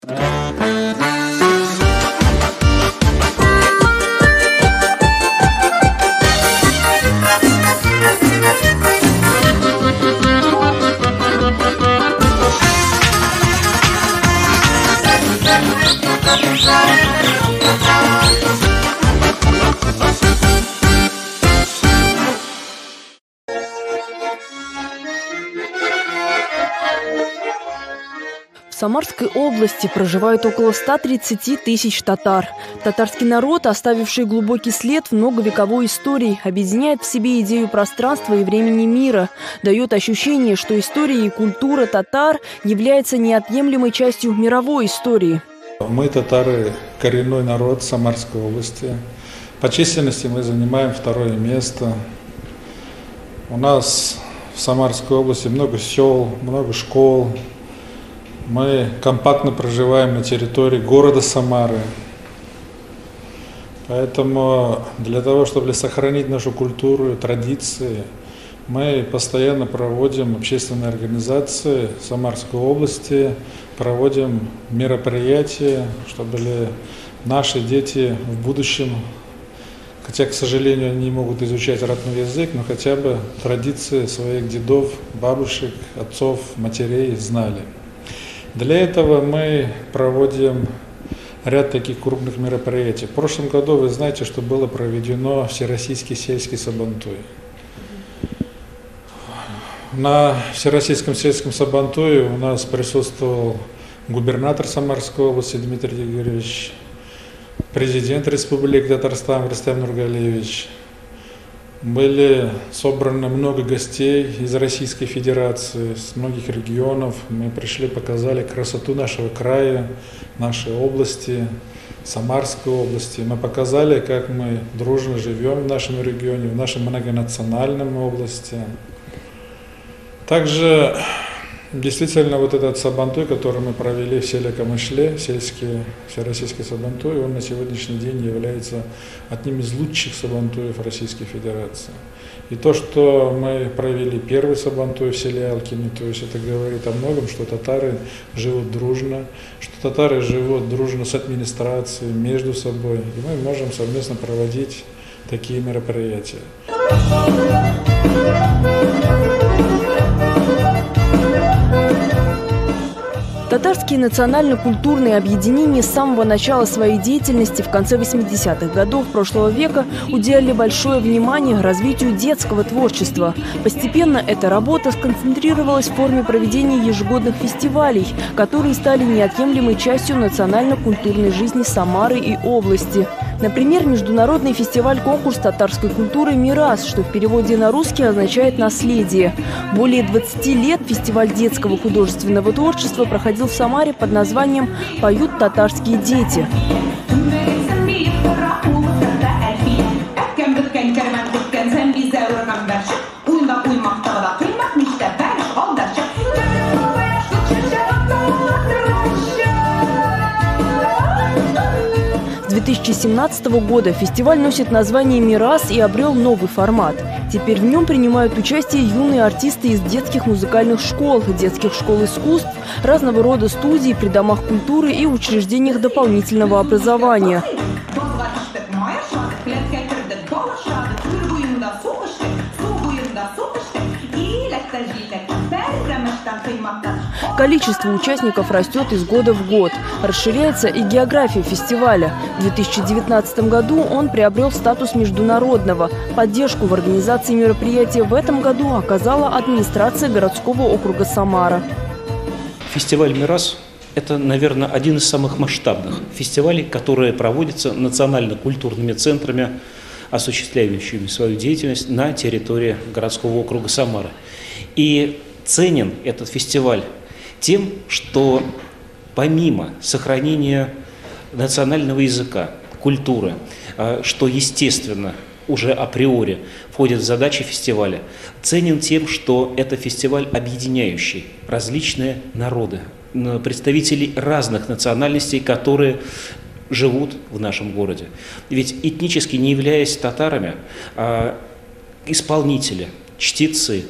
В Самарской области проживает около 130 тысяч татар. Татарский народ, оставивший глубокий след в многовековой истории, объединяет в себе идею пространства и времени мира, дает ощущение, что история и культура татар является неотъемлемой частью мировой истории. Мы, татары, коренной народ Самарской области. По численности мы занимаем 2-е место. У нас в Самарской области много сел, много школ. Мы компактно проживаем на территории города Самары. Поэтому для того, чтобы сохранить нашу культуру и традиции, мы постоянно проводим общественные организации Самарской области, проводим мероприятия, чтобы наши дети в будущем, хотя, к сожалению, они не могут изучать родной язык, но хотя бы традиции своих дедов, бабушек, отцов, матерей знали. Для этого мы проводим ряд таких крупных мероприятий. В прошлом году вы знаете, что было проведено Всероссийский сельский сабантуй. На Всероссийском сельском сабантуе у нас присутствовал губернатор Самарской области Дмитрий Игоревич, президент Республики Татарстан Рустем Нургалиевич. Были собраны много гостей из Российской Федерации, с многих регионов. Мы пришли, показали красоту нашего края, нашей области, Самарской области. Мы показали, как мы дружно живем в нашем регионе, в нашей многонациональной области. Также действительно вот этот сабантуй, который мы провели в селе Камышле, всероссийский сабантуй, он на сегодняшний день является одним из лучших сабантуев Российской Федерации. И то, что мы провели первый сабантуй в селе Алкине, то есть это говорит о многом, что татары живут дружно, что татары живут дружно с администрацией, между собой, и мы можем совместно проводить такие мероприятия. Татарские национально-культурные объединения с самого начала своей деятельности в конце 80-х годов прошлого века уделяли большое внимание развитию детского творчества. Постепенно эта работа сконцентрировалась в форме проведения ежегодных фестивалей, которые стали неотъемлемой частью национально-культурной жизни Самары и области. Например, международный фестиваль-конкурс татарской культуры «Мирас», что в переводе на русский означает «наследие». Более 20 лет фестиваль детского художественного творчества проходил в Самаре под названием «Поют татарские дети». С 2017 года фестиваль носит название «Мирас» и обрел новый формат. Теперь в нем принимают участие юные артисты из детских музыкальных школ, детских школ искусств, разного рода студий при домах культуры и учреждениях дополнительного образования. Количество участников растет из года в год. Расширяется и география фестиваля. В 2019 году он приобрел статус международного. Поддержку в организации мероприятия в этом году оказала администрация городского округа Самара. Фестиваль «Мирас» – это, наверное, один из самых масштабных фестивалей, которые проводятся национально-культурными центрами, осуществляющими свою деятельность на территории городского округа Самары. И ценен этот фестиваль тем, что помимо сохранения национального языка, культуры, что, естественно, уже априори входит в задачи фестиваля, ценен тем, что это фестиваль, объединяющий различные народы, представителей разных национальностей, которые живут в нашем городе. Ведь этнически не являясь татарами, исполнители, чтецы,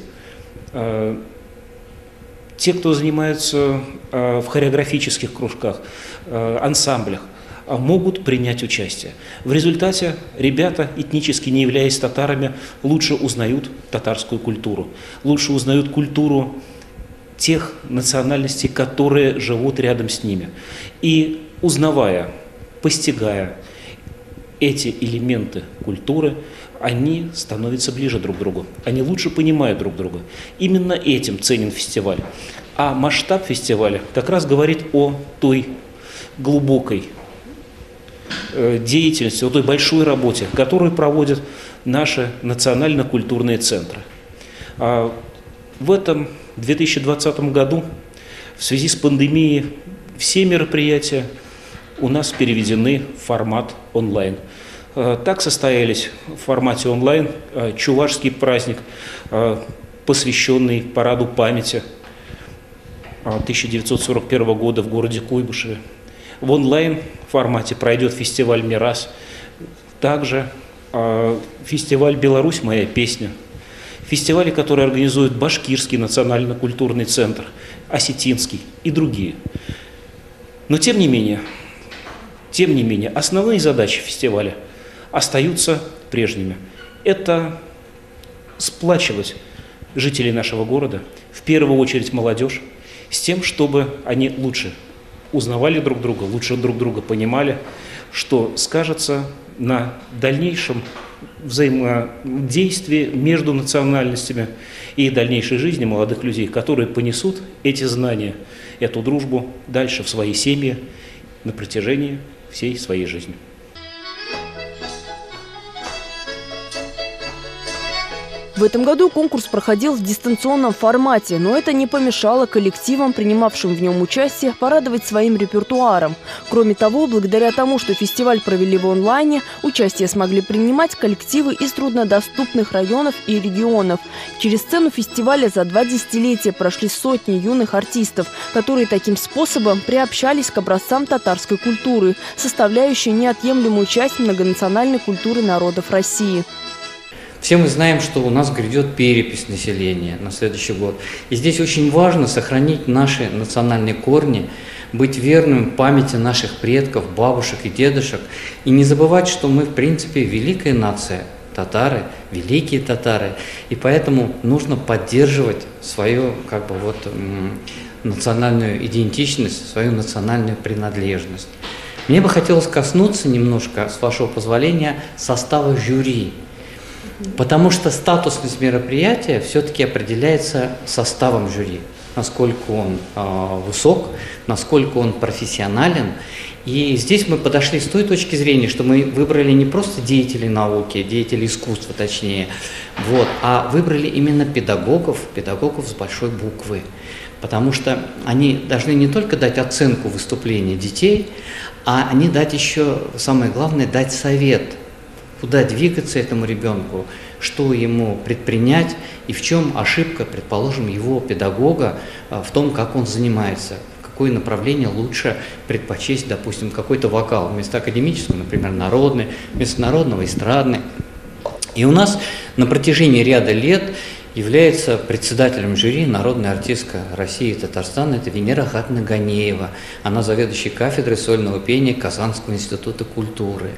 те, кто занимаются в хореографических кружках, ансамблях, могут принять участие. В результате ребята, этнически не являясь татарами, лучше узнают татарскую культуру, лучше узнают культуру тех национальностей, которые живут рядом с ними. И узнавая, постигая эти элементы культуры, они становятся ближе друг к другу, они лучше понимают друг друга. Именно этим ценен фестиваль. А масштаб фестиваля как раз говорит о той глубокой деятельности, о той большой работе, которую проводят наши национально-культурные центры. В этом 2020 году в связи с пандемией все мероприятия у нас переведены в формат онлайн. Так состоялись в формате онлайн чувашский праздник, посвященный параду памяти 1941 года в городе Куйбышеве. В онлайн формате пройдет фестиваль «Мирас», также фестиваль «Беларусь. Моя песня», фестивали, которые организует Башкирский национально-культурный центр, Осетинский и другие. Но тем не менее, основные задачи фестиваля остаются прежними. Это сплачивать жителей нашего города, в первую очередь молодежь, с тем, чтобы они лучше узнавали друг друга, лучше друг друга понимали, что скажется на дальнейшем взаимодействии между национальностями и дальнейшей жизни молодых людей, которые понесут эти знания, эту дружбу дальше в свои семьи на протяжении всей своей жизни. В этом году конкурс проходил в дистанционном формате, но это не помешало коллективам, принимавшим в нем участие, порадовать своим репертуаром. Кроме того, благодаря тому, что фестиваль провели в онлайне, участие смогли принимать коллективы из труднодоступных районов и регионов. Через сцену фестиваля за 2 десятилетия прошли сотни юных артистов, которые таким способом приобщались к образцам татарской культуры, составляющей неотъемлемую часть многонациональной культуры народов России. Все мы знаем, что у нас грядет перепись населения на следующий год. И здесь очень важно сохранить наши национальные корни, быть верным памяти наших предков, бабушек и дедушек. И не забывать, что мы, в принципе, великая нация, татары, великие татары. И поэтому нужно поддерживать свою национальную идентичность, свою национальную принадлежность. Мне бы хотелось коснуться немножко, с вашего позволения, состава жюри. Потому что статусность мероприятия все-таки определяется составом жюри, насколько он высок, насколько он профессионален. И здесь мы подошли с той точки зрения, что мы выбрали не просто деятелей науки, деятелей искусства точнее, а выбрали именно педагогов с большой буквы. Потому что они должны не только дать оценку выступления детей, а они дать еще, самое главное, дать совет, куда двигаться этому ребенку, что ему предпринять и в чем ошибка, предположим, его педагога в том, как он занимается, какое направление лучше предпочесть, допустим, какой-то вокал вместо академического, например, народный, вместо народного эстрадный. И у нас на протяжении ряда лет является председателем жюри народная артистка России и Татарстана, это Венера Хатна Ганеева. Она заведующая кафедрой сольного пения Казанского института культуры.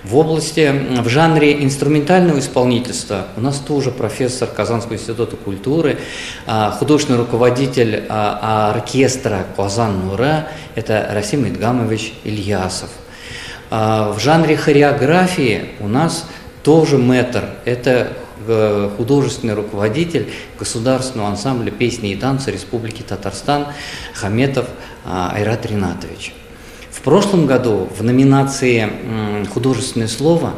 В жанре инструментального исполнительства у нас тоже профессор Казанского института культуры, художественный руководитель оркестра Казан-Нура, это Расим Идгамович Ильясов. В жанре хореографии у нас тоже мэтр, это художественный руководитель Государственного ансамбля песни и танца Республики Татарстан Хаметов Айрат Ринатович. В прошлом году в номинации «Художественное слово»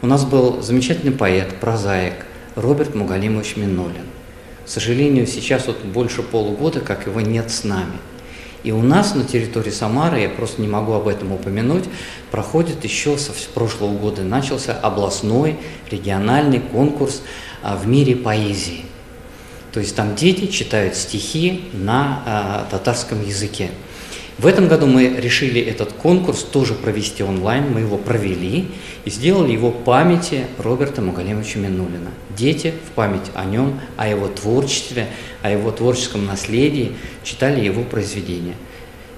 у нас был замечательный поэт, прозаик Роберт Мугалимович Минулин. К сожалению, сейчас больше полугода, как его нет с нами. И у нас на территории Самары, я просто не могу об этом упомянуть, проходит еще с прошлого года, начался областной региональный конкурс в мире поэзии. То есть там дети читают стихи на татарском языке. В этом году мы решили этот конкурс тоже провести онлайн, мы его провели и сделали его памяти Роберта Мугалимовича Миннулина. Дети в память о нем, о его творчестве, о его творческом наследии читали его произведения.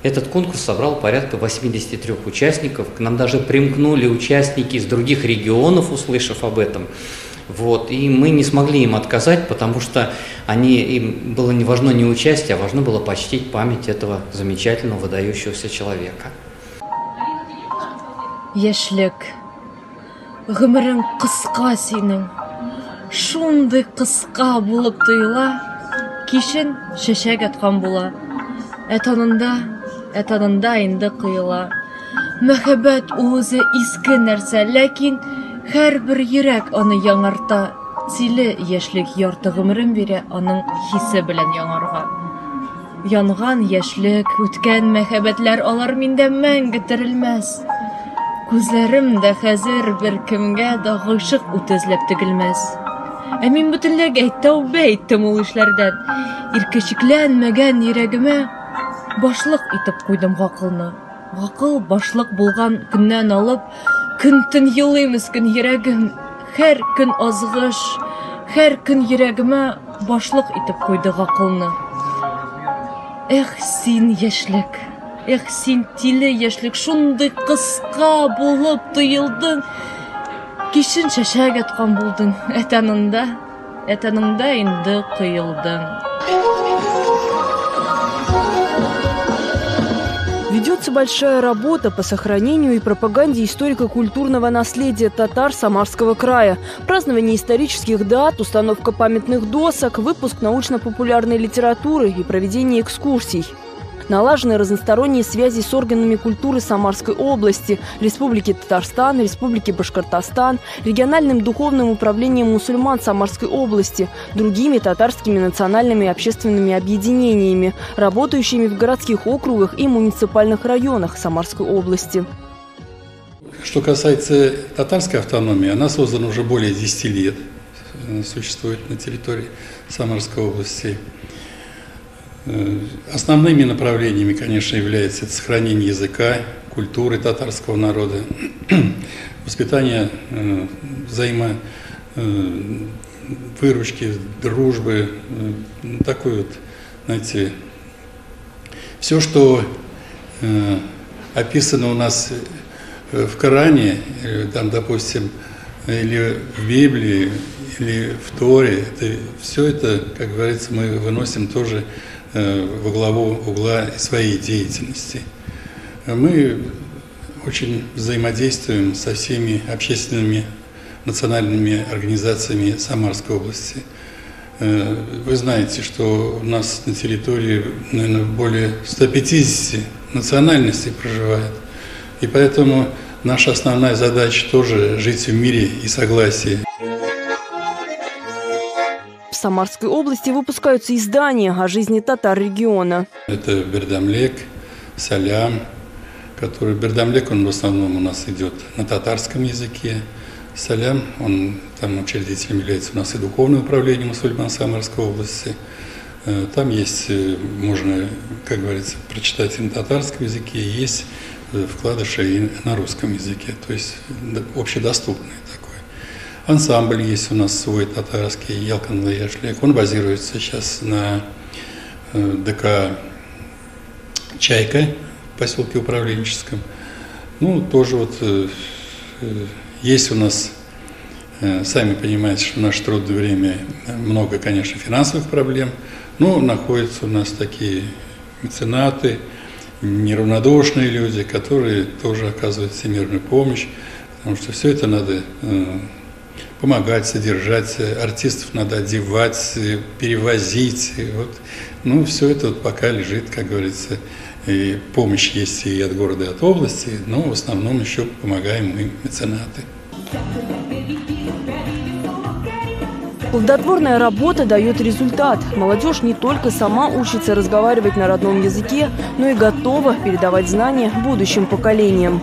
Этот конкурс собрал порядка 83 участников, к нам даже примкнули участники из других регионов, услышав об этом. Вот. И мы не смогли им отказать, потому что им было не важно не участие, а важно было почтить память этого замечательного, выдающегося человека. Яшлек, гомерең кыска синең, шундый кыска булып тоела, кишен шәшәк аткан була, этанында инде кыела. Мәхәббәт үзе иске нәрсә, ләкин һәрбер йөрәк аны яңарта. Силе яшьлек ярты гомерен бирә аның хисе белән яңарга. Янган яшьлек, үткән мәхәббәтләр алар миндә мәңге терелмәс. Күзләрем дә хәзер бер кемгә дә гыйшык үтәзләп тегелмәс. Ә мин бөтенләй тәүбә иттем ул эшләрдән. Иркечләнмәгән йөрәгемә башлык итеп куйдым гакылны. Гакыл башлык булган көннән алып, көн-төн елый мескен йөрәгем. Һәр көн азгыш, һәр көн йөрәгемә башлык итеп куйды гакылны. Эх, син яшьлек, эх, син тиле яшьлек, шундый кыска булып тоелдың. Кишен шәшәк аткан булдың, этанында инде кыелдың. Ведется большая работа по сохранению и пропаганде историко-культурного наследия татар Самарского края. Празднование исторических дат, установка памятных досок, выпуск научно-популярной литературы и проведение экскурсий. Налажены разносторонние связи с органами культуры Самарской области, Республики Татарстан, Республики Башкортостан, региональным духовным управлением мусульман Самарской области, другими татарскими национальными и общественными объединениями, работающими в городских округах и муниципальных районах Самарской области. Что касается татарской автономии, она создана уже более 10 лет, существует на территории Самарской области. Основными направлениями, конечно, является это сохранение языка, культуры татарского народа, воспитание взаимовыручки, дружбы, такой вот, знаете, все, что описано у нас в Коране, там, допустим, или в Библии, или в Торе, все это, как говорится, мы выносим тоже во главу угла своей деятельности. Мы очень взаимодействуем со всеми общественными национальными организациями Самарской области. Вы знаете, что у нас на территории, наверное, более 150 национальностей проживает. И поэтому наша основная задача тоже жить в мире и согласии. В Самарской области выпускаются издания о жизни татар региона. Это Бердамлек, Салям, который Бердамлек, он в основном у нас идет на татарском языке. Салям, он там учредителем является у нас и духовное управление мусульман Самарской области. Там есть, можно, как говорится, прочитать и на татарском языке, и есть вкладыши и на русском языке, то есть общедоступный такой. Ансамбль есть у нас свой татарский, Ялканлы Яшлек. Он базируется сейчас на ДК «Чайка» в поселке Управленческом. Ну, тоже вот есть у нас, сами понимаете, что в наше трудное время много, конечно, финансовых проблем, но находятся у нас такие меценаты, неравнодушные люди, которые тоже оказывают всемирную помощь, потому что все это надо помогать, содержать, артистов надо одевать, перевозить. Вот. Ну, все это вот пока лежит, как говорится, и помощь есть и от города, и от области, но в основном еще помогаем мы, меценаты. Плодотворная работа дает результат. Молодежь не только сама учится разговаривать на родном языке, но и готова передавать знания будущим поколениям.